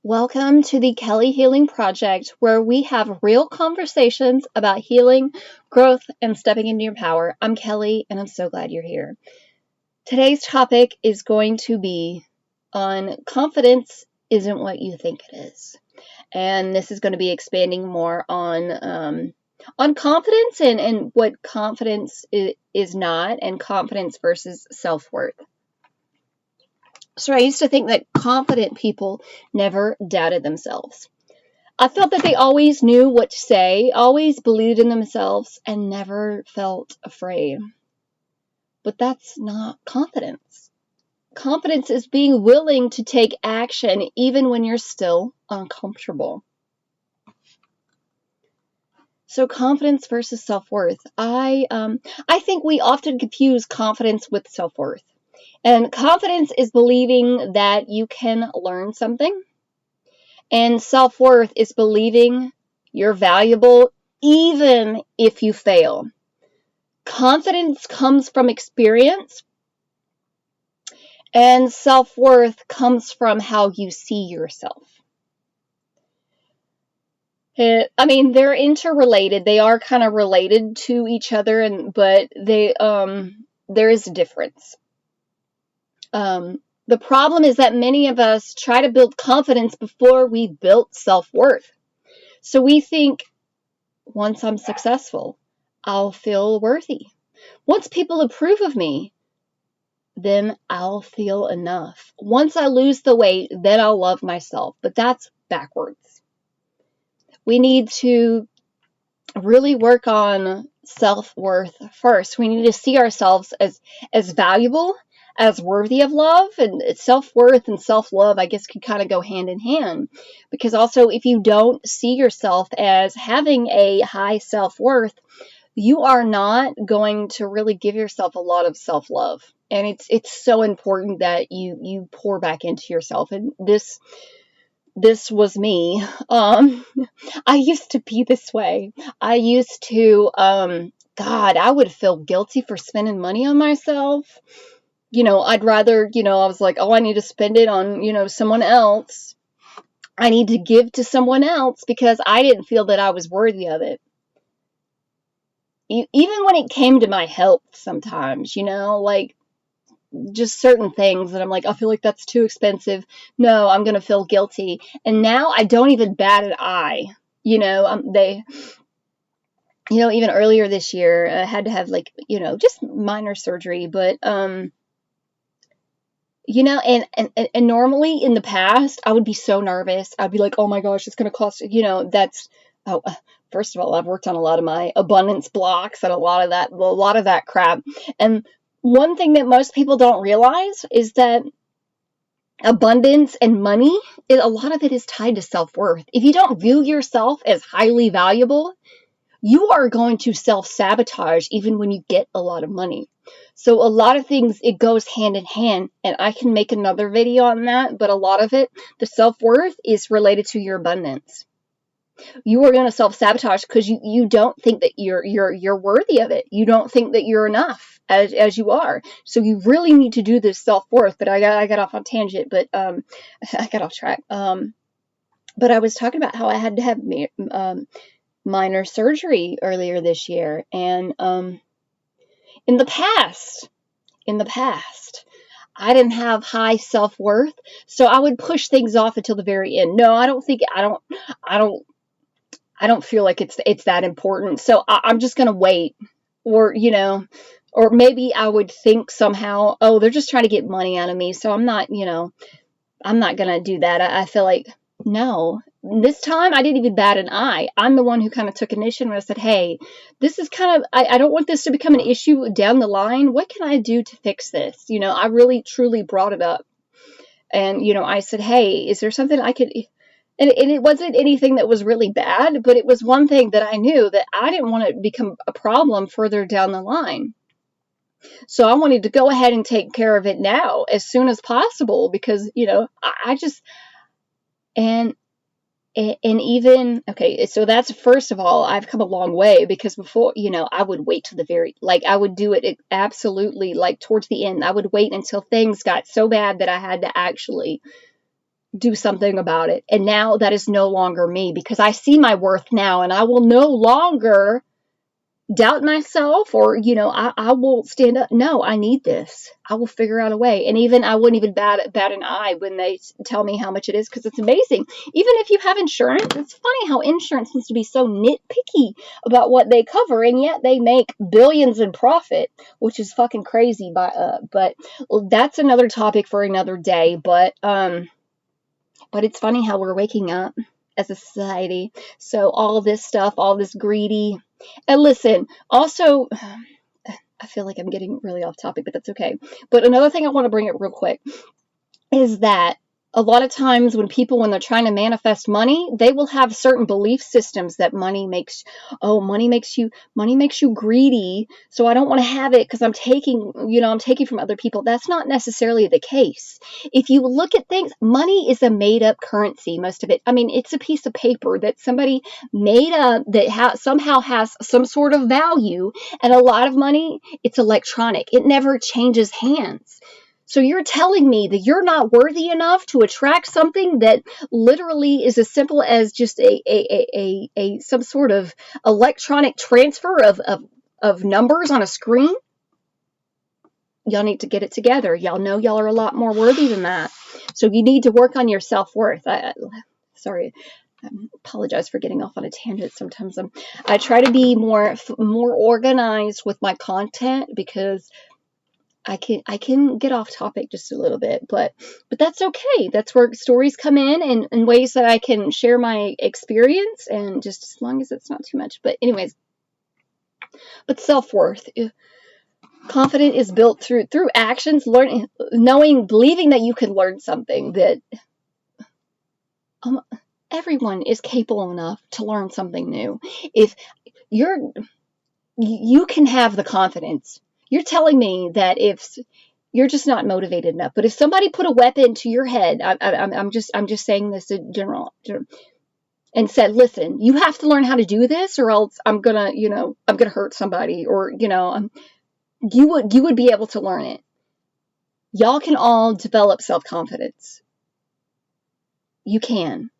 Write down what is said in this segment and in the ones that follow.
Welcome to the Kelly Healing Project, where we have real conversations about healing, growth, and stepping into your power. I'm Kelly, and I'm so glad you're here. Today's topic is going to be on confidence isn't what you think it is. And this is going to be expanding more on confidence and what confidence is not, and confidence versus self-worth. So I used to think that confident people never doubted themselves. I felt that they always knew what to say, always believed in themselves, and never felt afraid. But that's not confidence. Confidence is being willing to take action even when you're still uncomfortable. So confidence versus self-worth. I think we often confuse confidence with self-worth. And confidence is believing that you can learn something. And self-worth is believing you're valuable even if you fail. Confidence comes from experience. And self-worth comes from how you see yourself. They're interrelated. They are kind of related to each other, but there is a difference. The problem is that many of us try to build confidence before we built self-worth. So we think, once I'm successful, I'll feel worthy. Once people approve of me, then I'll feel enough. Once I lose the weight, then I'll love myself. But that's backwards. We need to really work on self-worth first. We need to see ourselves as valuable, as worthy of love, and self-worth and self-love, I guess, can kind of go hand in hand. Because also, if you don't see yourself as having a high self-worth, you are not going to really give yourself a lot of self-love. And it's so important that you pour back into yourself. And this was me. I used to be this way. I used to, I would feel guilty for spending money on myself. I'd rather, I was like, I need to spend it on, someone else. I need to give to someone else because I didn't feel that I was worthy of it. Even when it came to my health sometimes, like just certain things that I'm like, I feel like that's too expensive. No, I'm going to feel guilty. And now I don't even bat an eye. Even earlier this year, I had to have just minor surgery, but, and normally in the past, I would be so nervous. I'd be like, oh my gosh, it's going to cost, first of all, I've worked on a lot of my abundance blocks and a lot of that crap. And one thing that most people don't realize is that abundance and money, a lot of it is tied to self-worth. If you don't view yourself as highly valuable, you are going to self-sabotage even when you get a lot of money. So a lot of things, it goes hand in hand, and I can make another video on that, but a lot of it, the self-worth is related to your abundance. You are going to self-sabotage because you don't think that you're worthy of it. You don't think that you're enough as you are. So you really need to do this self-worth. But I got off on tangent, but I got off track. But I was talking about how I had to have minor surgery earlier this year, and in the past, I didn't have high self-worth, so I would push things off until the very end. No, I don't feel like it's that important, so I'm just gonna wait, or maybe I would think somehow, oh, they're just trying to get money out of me, so I'm not gonna do that. I feel like, no, this time I didn't even bat an eye. I'm the one who kind of took initiative and I said, hey, this is kind of, I don't want this to become an issue down the line. What can I do to fix this? I really truly brought it up, and I said, hey, is there something I could? And it wasn't anything that was really bad, but it was one thing that I knew that I didn't want to become a problem further down the line. So I wanted to go ahead and take care of it now as soon as possible because, okay, so that's, first of all, I've come a long way because before, I would wait to I would do it absolutely towards the end. I would wait until things got so bad that I had to actually do something about it. And now that is no longer me, because I see my worth now, and I will no longer doubt myself, or I will stand up. No, I need this. I will figure out a way. And even I wouldn't even bat an eye when they tell me how much it is, because it's amazing. Even if you have insurance, it's funny how insurance seems to be so nitpicky about what they cover, and yet they make billions in profit, which is fucking crazy. But that's another topic for another day. But it's funny how we're waking up as a society. So all this stuff, all this greedy. And listen, also, I feel like I'm getting really off topic, but that's okay. But another thing I want to bring up real quick is that a lot of times when they're trying to manifest money, they will have certain belief systems that money makes you greedy. So I don't want to have it because I'm taking from other people. That's not necessarily the case. If you look at things, money is a made up currency, most of it. I mean, it's a piece of paper that somebody made up that somehow has some sort of value. And a lot of money, it's electronic. It never changes hands. So you're telling me that you're not worthy enough to attract something that literally is as simple as just a some sort of electronic transfer of numbers on a screen? Y'all need to get it together. Y'all know y'all are a lot more worthy than that. So you need to work on your self-worth. Sorry. I apologize for getting off on a tangent. Sometimes I try to be more organized with my content, because I can get off topic just a little bit, but that's okay. That's where stories come in ways that I can share my experience, and just as long as it's not too much. But anyways, but self-worth. Confidence is built through actions, learning, knowing, believing that you can learn something, that everyone is capable enough to learn something new. If you can have the confidence. You're telling me that if you're just not motivated enough, but if somebody put a weapon to your head, I'm just saying this in general, and said, listen, you have to learn how to do this, or else I'm gonna hurt somebody, or you would be able to learn it. Y'all can all develop self-confidence. You can.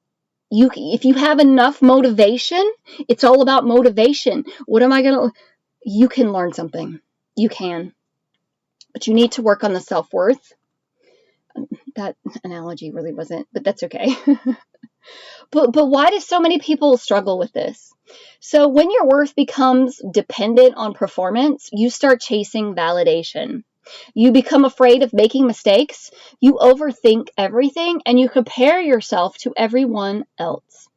If you have enough motivation, it's all about motivation. You can learn something. You can. But you need to work on the self-worth. That analogy really wasn't, but that's okay. But why do so many people struggle with this? So when your worth becomes dependent on performance, you start chasing validation. You become afraid of making mistakes. You overthink everything, and you compare yourself to everyone else.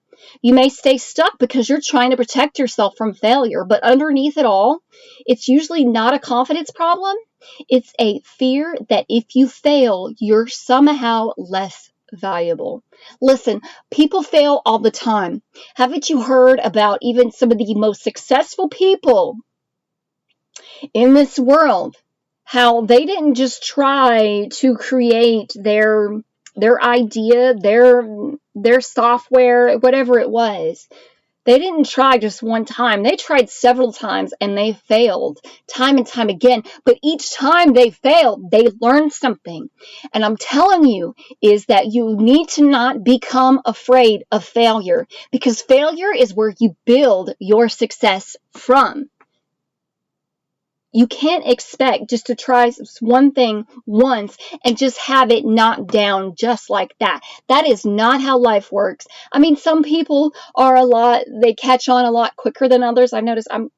You may stay stuck because you're trying to protect yourself from failure, but underneath it all, it's usually not a confidence problem. It's a fear that if you fail, you're somehow less valuable. Listen, people fail all the time. Haven't you heard about even some of the most successful people in this world? How they didn't just try to create their idea, their software, whatever it was. They didn't try just one time. They tried several times, and they failed time and time again. But each time they failed, they learned something. And I'm telling you is that you need to not become afraid of failure, because failure is where you build your success from. You can't expect just to try one thing once and just have it knocked down just like that. That is not how life works. I mean, some people they catch on a lot quicker than others. I've noticed I'm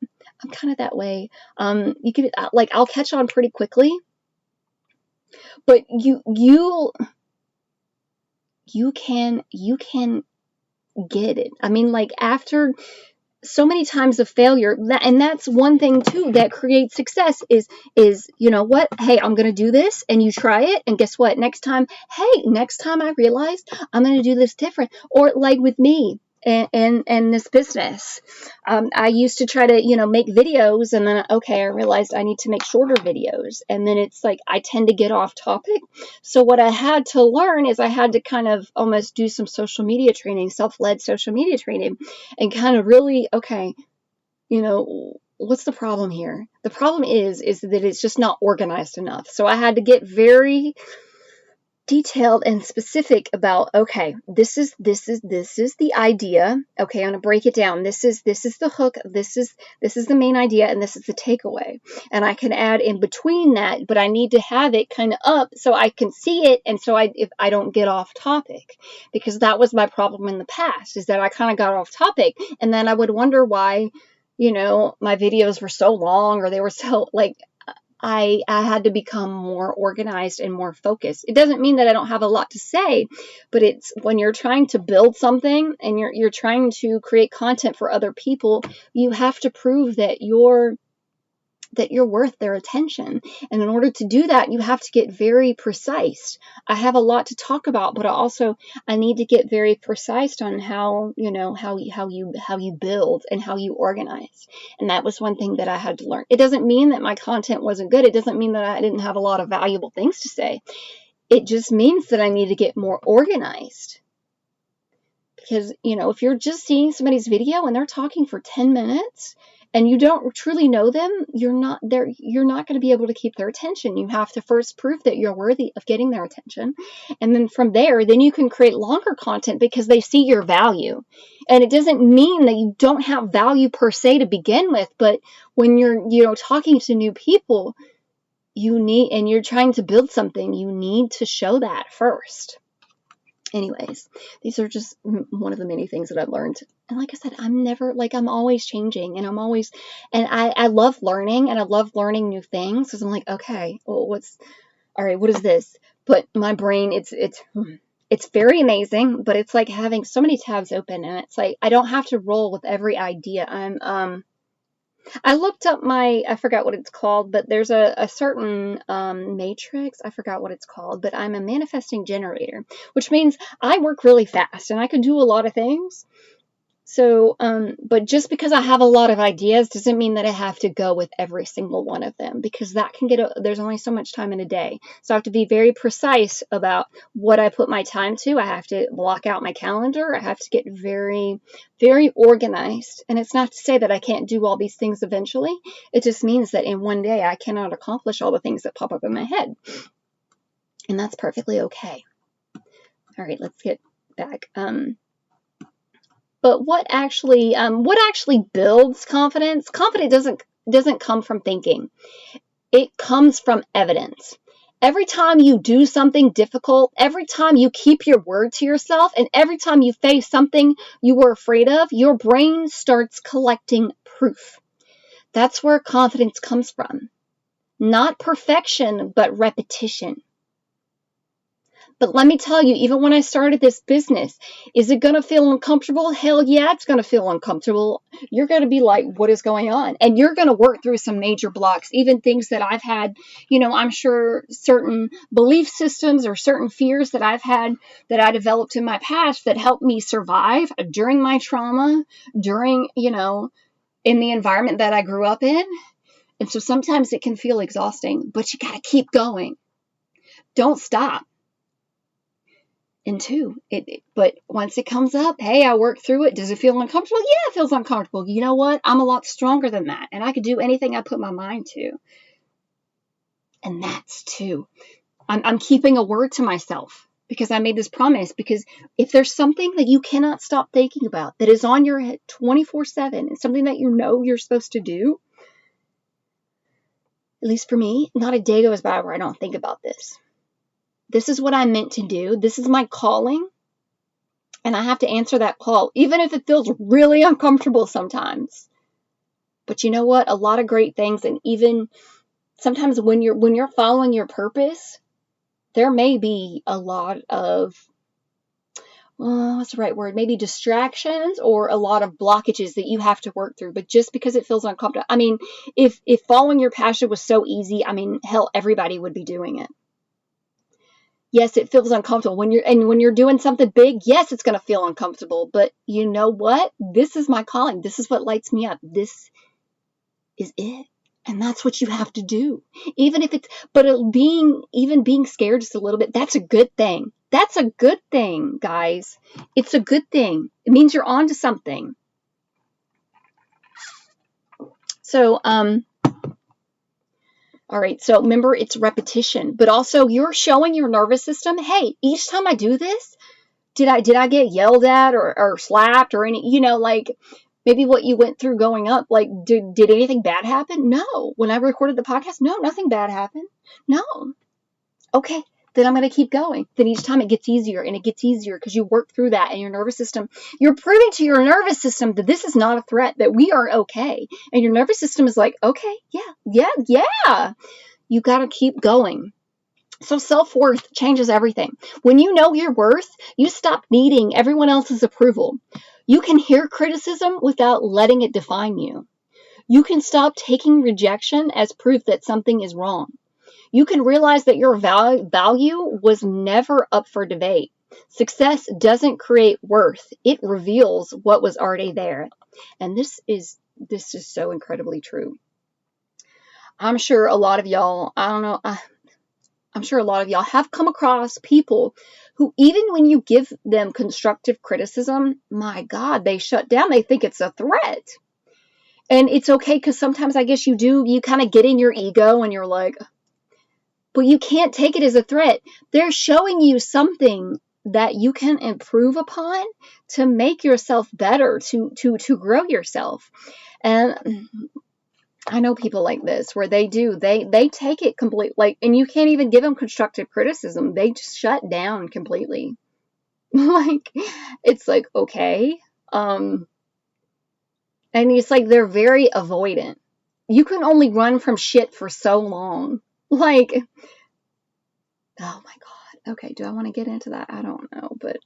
kind of that way. I'll catch on pretty quickly, but you can get it. I mean, like, after so many times of failure, and that's one thing too that creates success is you know what, hey, I'm gonna do this, and you try it, and guess what, next time I realized I'm gonna do this different. Or like with me and this business, I used to try to make videos, and then I realized I need to make shorter videos, and then it's like I tend to get off topic. So what I had to learn is I had to kind of almost do some social media training, self-led social media training, and kind of really, what's the problem here? The problem is that it's just not organized enough. So I had to get very detailed and specific about, okay, this is the idea. Okay, I'm going to break it down. This is the hook. This is the main idea, and this is the takeaway. And I can add in between that, but I need to have it kind of up so I can see it, and so if I don't get off topic, because that was my problem in the past, is that I kind of got off topic, and then I would wonder why, my videos were so long, or they were so like, I had to become more organized and more focused. It doesn't mean that I don't have a lot to say, but it's when you're trying to build something and you're trying to create content for other people, you have to prove that you're worth their attention. And in order to do that, you have to get very precise. I have a lot to talk about, but I need to get very precise on how you build and how you organize. And that was one thing that I had to learn. It doesn't mean that my content wasn't good. It doesn't mean that I didn't have a lot of valuable things to say. It just means that I need to get more organized. Because, if you're just seeing somebody's video and they're talking for 10 minutes, and you don't truly know them, you're not going to be able to keep their attention. You have to first prove that you're worthy of getting their attention. And then from there, then you can create longer content because they see your value. And it doesn't mean that you don't have value per se to begin with, but when you're talking to new people, and you're trying to build something, you need to show that first. Anyways, these are just one of the many things that I've learned. And like I said, I'm always changing, and I love learning, and I love learning new things. Because I'm like, okay, well, what is this? But my brain, it's very amazing, but it's like having so many tabs open, and it's like, I don't have to roll with every idea. I looked up I forgot what it's called, but there's a certain matrix. I forgot what it's called, but I'm a manifesting generator, which means I work really fast and I can do a lot of things. So, but just because I have a lot of ideas doesn't mean that I have to go with every single one of them, because that can there's only so much time in a day. So I have to be very precise about what I put my time to. I have to block out my calendar. I have to get very, very organized. And it's not to say that I can't do all these things eventually. It just means that in one day I cannot accomplish all the things that pop up in my head. And that's perfectly okay. All right, let's get back. But what actually builds confidence? Confidence doesn't come from thinking. It comes from evidence. Every time you do something difficult, every time you keep your word to yourself, and every time you face something you were afraid of, your brain starts collecting proof. That's where confidence comes from. Not perfection, but repetition. But let me tell you, even when I started this business, is it going to feel uncomfortable? Hell yeah, it's going to feel uncomfortable. You're going to be like, what is going on? And you're going to work through some major blocks, even things that I've had, I'm sure certain belief systems or certain fears that I've had that I developed in my past that helped me survive during my trauma, during, in the environment that I grew up in. And so sometimes it can feel exhausting, but you got to keep going. Don't stop. And two, but once it comes up, hey, I worked through it. Does it feel uncomfortable? Yeah, it feels uncomfortable. You know what? I'm a lot stronger than that, and I can do anything I put my mind to. And that's two. I'm keeping a word to myself because I made this promise. Because if there's something that you cannot stop thinking about that is on your head 24/7, and something that you're supposed to do, at least for me, not a day goes by where I don't think about this. This is what I'm meant to do. This is my calling. And I have to answer that call, even if it feels really uncomfortable sometimes. But you know what? A lot of great things, and even sometimes when you're following your purpose, there may be a lot of, what's the right word? Maybe distractions or a lot of blockages that you have to work through. But just because it feels uncomfortable, I mean, if following your passion was so easy, hell, everybody would be doing it. Yes, it feels uncomfortable when you're doing something big. Yes, it's going to feel uncomfortable, but you know what? This is my calling. This is what lights me up. This is it. And that's what you have to do. Even being scared just a little bit, that's a good thing. That's a good thing, guys. It's a good thing. It means you're on to something. So, all All right, so remember, it's repetition, but also you're showing your nervous system, hey, each time I do this, did I get yelled at or slapped or any, like maybe what you went through growing up, like did anything bad happen? No. When I recorded the podcast, no, nothing bad happened. No. Okay, then I'm going to keep going. Then each time it gets easier and it gets easier because you work through that, and your nervous system, you're proving to your nervous system that this is not a threat, that we are okay. And your nervous system is like, okay, yeah. You got to keep going. So self-worth changes everything. When you know your worth, you stop needing everyone else's approval. You can hear criticism without letting it define you. You can stop taking rejection as proof that something is wrong. You can realize that your value was never up for debate. Success doesn't create worth. It reveals what was already there. And this is so incredibly true. I'm sure a lot of y'all, I'm sure a lot of y'all have come across people who, even when you give them constructive criticism, my God, they shut down. They think it's a threat. And it's okay, because sometimes I guess you kind of get in your ego and you're like, but you can't take it as a threat. They're showing you something that you can improve upon to make yourself better, to grow yourself. And I know people like this where they take it completely, like, and you can't even give them constructive criticism. They just shut down completely. Like, it's like, okay. And it's like they're very avoidant. You can only run from shit for so long. Like, oh my God. Okay, do I want to get into that? I don't know, but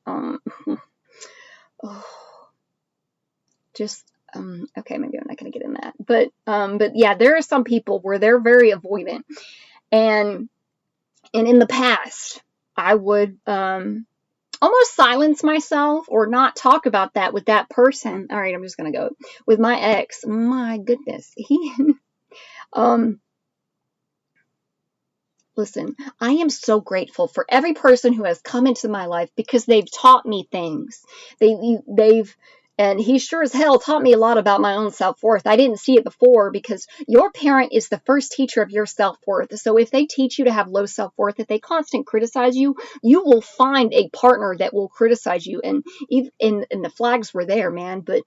okay, maybe I'm not going to get in that. But yeah, there are some people where they're very avoidant, and in the past, I would almost silence myself or not talk about that with that person. All right, I'm just going to go with my ex. My goodness, listen, I am so grateful for every person who has come into my life, because they've taught me things. And he sure as hell taught me a lot about my own self-worth. I didn't see it before, because your parent is the first teacher of your self-worth. So if they teach you to have low self-worth, if they constantly criticize you, you will find a partner that will criticize you. And the flags were there, man. But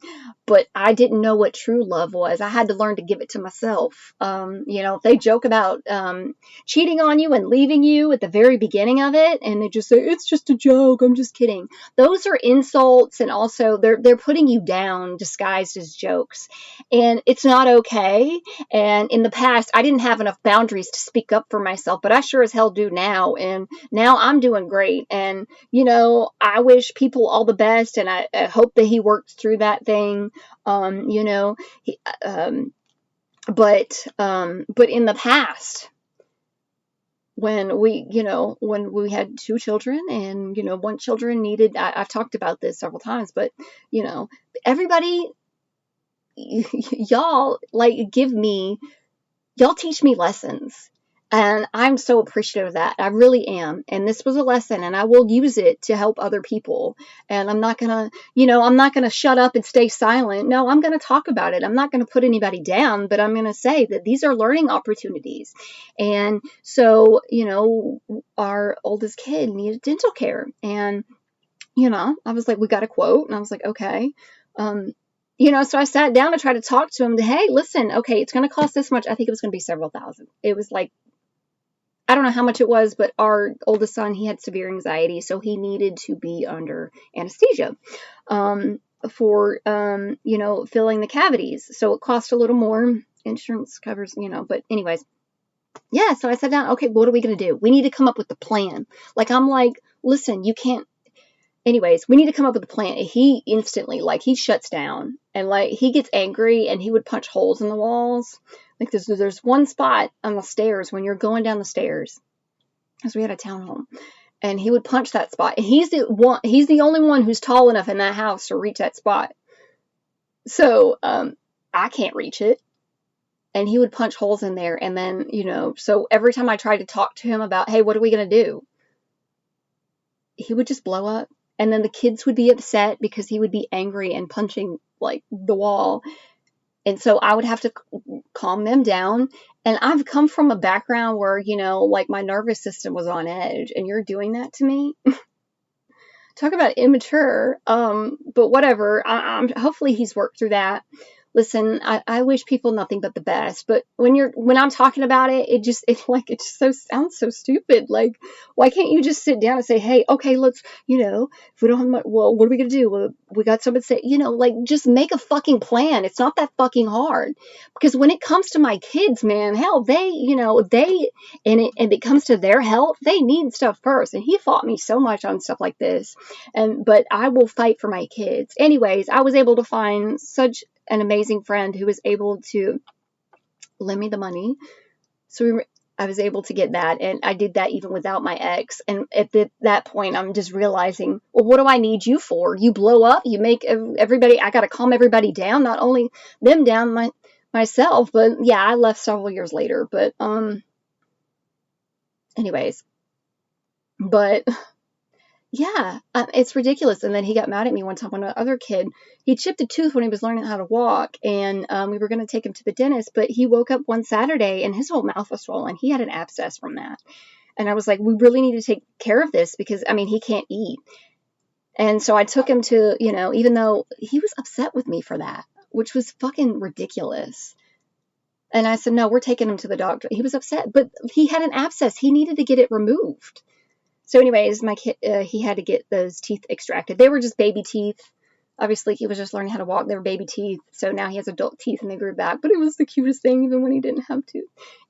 I didn't know what true love was. I had to learn to give it to myself. If they joke about cheating on you and leaving you at the very beginning of it, and they just say, it's just a joke, I'm just kidding. Those are insults, and also they're putting you down disguised as jokes, and it's not okay. And in the past, I didn't have enough boundaries to speak up for myself, but I sure as hell do now, and now I'm doing great. And I wish people all the best, and I hope that he works through that thing. But in the past, when we had two children, and one children needed, I've talked about this several times, but everybody, y'all y'all teach me lessons, and I'm so appreciative of that. I really am. And this was a lesson, and I will use it to help other people. And I'm not gonna shut up and stay silent. No, I'm gonna talk about it. I'm not gonna put anybody down, but I'm gonna say that these are learning opportunities. And so, our oldest kid needed dental care, and I was like, we got a quote, and I was like, okay. So I sat down to try to talk to him. Hey, listen, okay, it's going to cost this much. I think it was going to be several thousand. It was like, I don't know how much it was, but our oldest son, he had severe anxiety, so he needed to be under anesthesia for filling the cavities. So it cost a little more. Insurance covers, but anyways. Yeah, so I sat down, okay, what are we going to do? We need to come up with a plan. I'm like, listen, you can't. Anyways, we need to come up with a plan. He instantly, he shuts down, and he gets angry, and he would punch holes in the walls. There's one spot on the stairs when you're going down the stairs, because we had a townhome, and he would punch that spot. And he's the only one who's tall enough in that house to reach that spot. So I can't reach it, and he would punch holes in there. And then so every time I tried to talk to him about, hey, what are we gonna do? He would just blow up. And then the kids would be upset because he would be angry and punching the wall. And so I would have to calm them down. And I've come from a background where, like my nervous system was on edge, and you're doing that to me. Talk about immature. But whatever. I'm hopefully he's worked through that. Listen, I wish people nothing but the best. But when I'm talking about it, it just sounds so stupid. Like, why can't you just sit down and say, hey, okay, let's, if we don't have much, well, what are we gonna do? Well, we got somebody to say, like, just make a fucking plan. It's not that fucking hard. Because when it comes to my kids, man, hell, and it comes to their health, they need stuff first. And he fought me so much on stuff like this. But I will fight for my kids. Anyways, I was able to find such an amazing friend who was able to lend me the money. So I was able to get that. And I did that even without my ex. And at that point, I'm just realizing, well, what do I need you for? You blow up, you make everybody, I got to calm everybody down, not only them down, myself. But yeah, I left several years later. But anyways, but yeah, it's ridiculous. And then he got mad at me one time when another kid, he chipped a tooth when he was learning how to walk, and we were going to take him to the dentist, but he woke up one Saturday and his whole mouth was swollen. He had an abscess from that. And I was like, we really need to take care of this because, he can't eat. And so I took him to, even though he was upset with me for that, which was fucking ridiculous. And I said, no, we're taking him to the doctor. He was upset, but he had an abscess. He needed to get it removed. So anyways, my kid, he had to get those teeth extracted. They were just baby teeth. Obviously, he was just learning how to walk. They were baby teeth. So now he has adult teeth and they grew back. But it was the cutest thing, even when he didn't have to.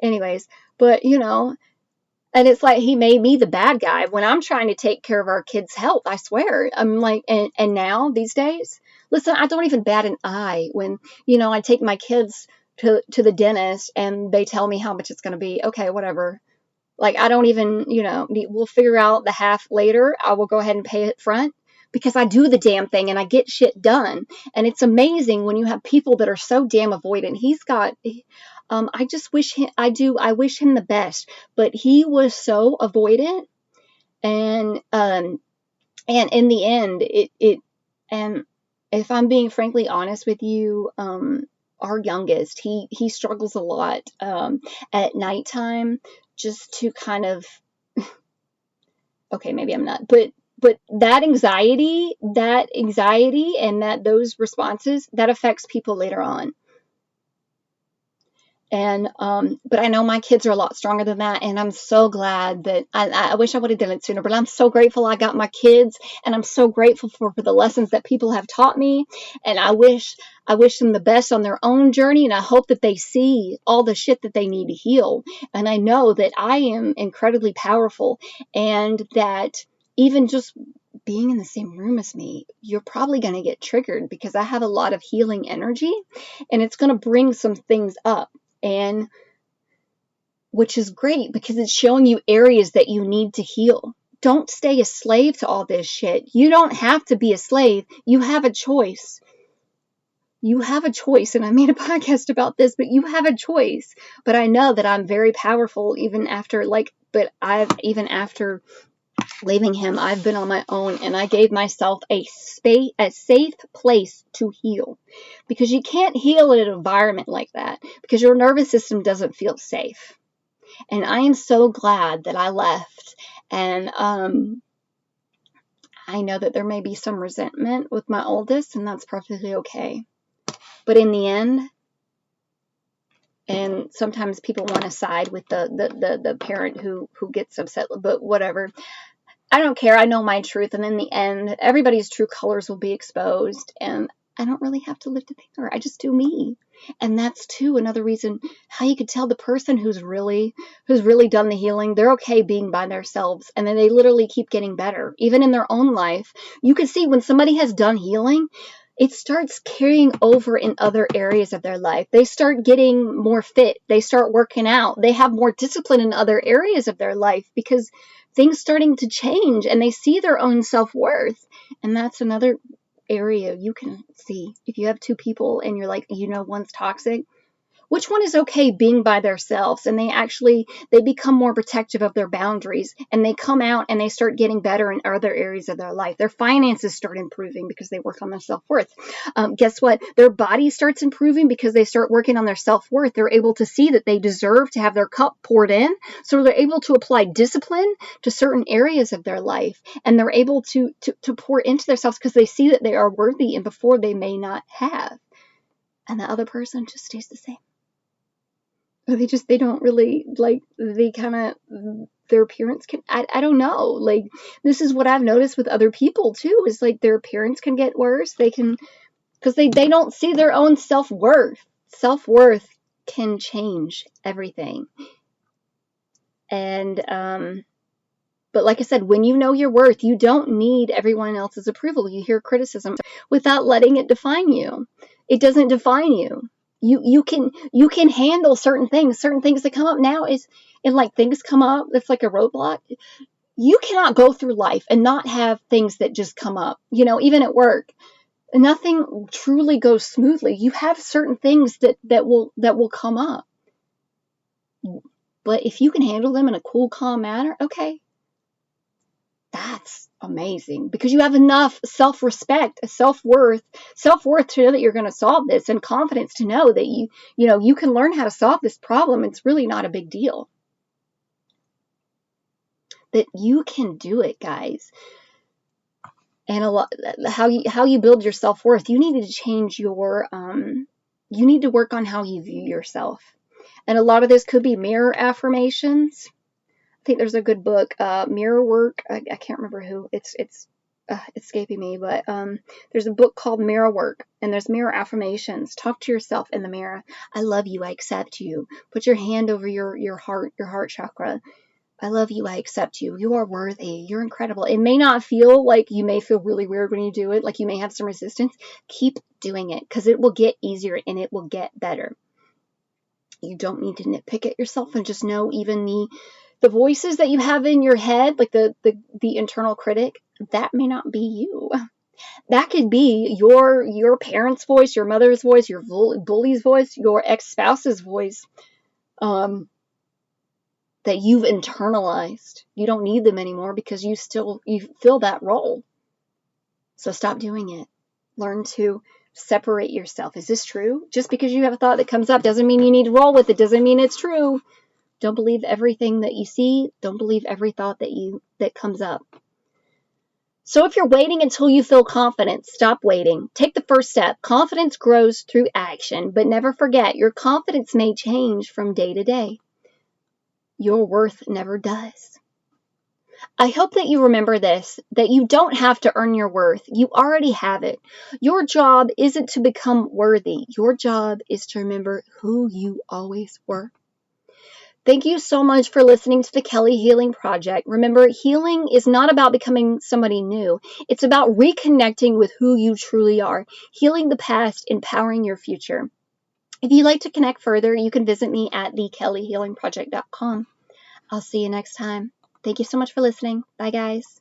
Anyways, but, and it's like he made me the bad guy when I'm trying to take care of our kids' health. I swear. I'm like, and now, these days, listen, I don't even bat an eye when, I take my kids to the dentist and they tell me how much it's going to be. Okay, whatever. Like, I don't even, we'll figure out the half later. I will go ahead and pay it front because I do the damn thing and I get shit done. And it's amazing when you have people that are so damn avoidant. He's got, I just wish I wish him the best, but he was so avoidant. And in the end, and if I'm being frankly honest with you, our youngest, he struggles a lot, at nighttime, just to kind of, okay, maybe I'm not, but that anxiety and those responses, that affects people later on. And, but I know my kids are a lot stronger than that. And I'm so glad that I wish I would have done it sooner, but I'm so grateful I got my kids, and I'm so grateful for the lessons that people have taught me. And I wish them the best on their own journey. And I hope that they see all the shit that they need to heal. And I know that I am incredibly powerful, and that even just being in the same room as me, you're probably going to get triggered because I have a lot of healing energy, and it's going to bring some things up. And which is great because it's showing you areas that you need to heal. Don't stay a slave to all this shit. You don't have to be a slave. You have a choice. You have a choice. And I made a podcast about this, but you have a choice. But I know that I'm very powerful even after leaving him, I've been on my own, and I gave myself a safe place to heal, because you can't heal in an environment like that because your nervous system doesn't feel safe. And I am so glad that I left. And I know that there may be some resentment with my oldest, and that's perfectly okay. But in the end, and sometimes people want to side with the parent who gets upset, but whatever. I don't care. I know my truth. And in the end, everybody's true colors will be exposed. And I don't really have to lift a finger. I just do me. And that's, too, another reason how you could tell the person who's really done the healing, they're okay being by themselves. And then they literally keep getting better. Even in their own life, you can see when somebody has done healing, it starts carrying over in other areas of their life. They start getting more fit. They start working out. They have more discipline in other areas of their life because things starting to change, and they see their own self-worth. And that's another area you can see. If you have two people and you're like, one's toxic, Which one is okay being by themselves, and they become more protective of their boundaries, and they come out and they start getting better in other areas of their life. Their finances start improving because they work on their self-worth. Guess what? Their body starts improving because they start working on their self-worth. They're able to see that they deserve to have their cup poured in, so they're able to apply discipline to certain areas of their life, and they're able to pour into themselves because they see that they are worthy, and before they may not have. And the other person just stays the same. Or they don't really, like, they kind of, their appearance can, I don't know. Like, this is what I've noticed with other people too, is like their appearance can get worse. They can, because they don't see their own self-worth. Self-worth can change everything. And, but like I said, when you know your worth, you don't need everyone else's approval. You hear criticism without letting it define you. It doesn't define you. You can handle certain things that come up now and like things come up that's like a roadblock. You cannot go through life and not have things that just come up. Even at work, nothing truly goes smoothly. You have certain things that will come up. But if you can handle them in a cool, calm manner, okay, that's amazing, because you have enough self-respect, self-worth to know that you're going to solve this, and confidence to know that you can learn how to solve this problem. It's really not a big deal. That you can do it, guys. And a lot how you build your self-worth, you need to change you need to work on how you view yourself. And a lot of this could be mirror affirmations. I think there's a good book, Mirror Work. I can't remember who. It's escaping me, but there's a book called Mirror Work, and there's mirror affirmations. Talk to yourself in the mirror. I love you. I accept you. Put your hand over your heart chakra. I love you. I accept you. You are worthy. You're incredible. It may not feel like, you may feel really weird when you do it. Like you may have some resistance. Keep doing it, because it will get easier and it will get better. You don't need to nitpick at yourself, and just know even the voices that you have in your head, like the internal critic, that may not be you. That could be your parents' voice, your mother's voice, your bully's voice, your ex-spouse's voice, that you've internalized. You don't need them anymore because you fill that role. So stop doing it. Learn to separate yourself. Is this true? Just because you have a thought that comes up doesn't mean you need to roll with it. Doesn't mean it's true. Don't believe everything that you see. Don't believe every thought that comes up. So if you're waiting until you feel confident, stop waiting. Take the first step. Confidence grows through action, but never forget, your confidence may change from day to day. Your worth never does. I hope that you remember this, that you don't have to earn your worth. You already have it. Your job isn't to become worthy. Your job is to remember who you always were. Thank you so much for listening to the Kelly Healing Project. Remember, healing is not about becoming somebody new. It's about reconnecting with who you truly are, healing the past, empowering your future. If you'd like to connect further, you can visit me at thekellyhealingproject.com. I'll see you next time. Thank you so much for listening. Bye, guys.